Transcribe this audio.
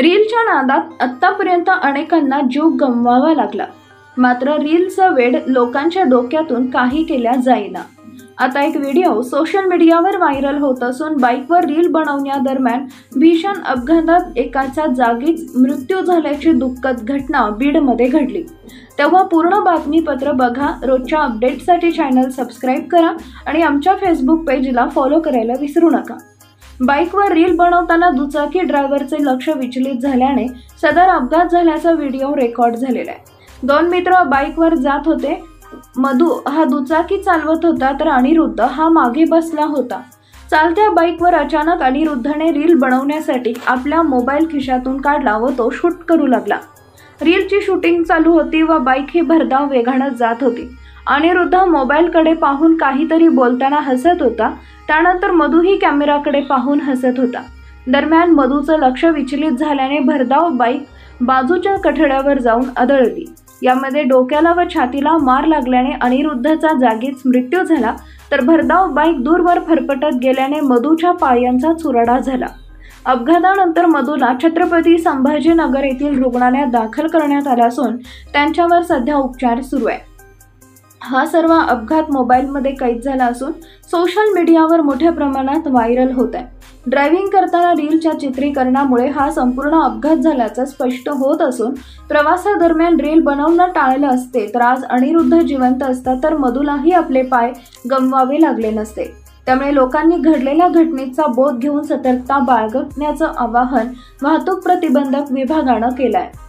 रीलच्या नादात आत्तापर्यंत अनेकांना जीव गमवावा लागला, मात्र रीलचं वेड लोकांच्या डोक्यातून काही केल्या जाईना। आता एक व्हिडिओ सोशल मीडियावर व्हायरल होत असून बाईकवर रील बनवण्यादरम्यान भीषण अपघातात एकाचा जागीच मृत्यू झाल्याची दुःखद घटना बीडमध्ये घडली। तेव्हा पूर्ण बातमीपत्र बघा। रोजच्या अपडेट्ससाठी चॅनल सबस्क्राईब करा आणि आमच्या फेसबुक पेजला फॉलो करायला विसरू नका। बाईकवर रील बनवताना दुचाकी ड्रायव्हरचे लक्ष विचलित झाल्याने सदर अपघात झाल्याचा व्हिडिओ रेकॉर्ड झालेला आहे। दोन मित्र बाईकवर जात होते। मधु हा दुचाकी चालवत होता तर अनिरुद्ध हा मागे बसला होता। चालत्या बाईकवर अचानक अनिरुद्धने रील बनवण्यासाठी आपला मोबाईल खिशातून काढला व तो शूट करू लागला। रीलची शूटिंग चालू होती व बाईक ही भरधाव वेगाने जात होती। अनिरुद्ध मोबाईलकडे पाहून काहीतरी बोलताना हसत होता। त्यानंतर मधुही कॅमेराकडे पाहून हसत होता। दरम्यान मधुचं लक्ष विचलित झाल्याने भरधाव बाईक बाजूच्या कठड्यावर जाऊन आदळली। यामध्ये डोक्याला व छातीला मार लागल्याने अनिरुद्धचा जागीच मृत्यू झाला, तर भरधाव बाईक दूरवर फरफटत गेल्याने मधुच्या पायांचा चुराडा झाला। अपघातानंतर मधुला छत्रपती संभाजीनगर येथील रुग्णालयात दाखल करण्यात आले असून त्यांच्यावर सध्या उपचार सुरू आहे। हा सर्व अपघात मोबाईलमध्ये कैद झाला असून सोशल मीडियावर मोठ्या प्रमाणात व्हायरल होत आहे। ड्रायव्हिंग करताना रीलच्या चित्रीकरणामुळे हा संपूर्ण अपघात झाल्याचं स्पष्ट होत असून प्रवासादरम्यान रील बनवणं टाळलं असते तर आज अनिरुद्ध जिवंत असता तर मधुलाही आपले पाय गमवावे लागले नसते। त्यामुळे लोकांनी घडलेल्या घटनेचा बोध घेऊन सतर्कता बाळगण्याचं आवाहन वाहतूक प्रतिबंधक विभागानं केलं आहे।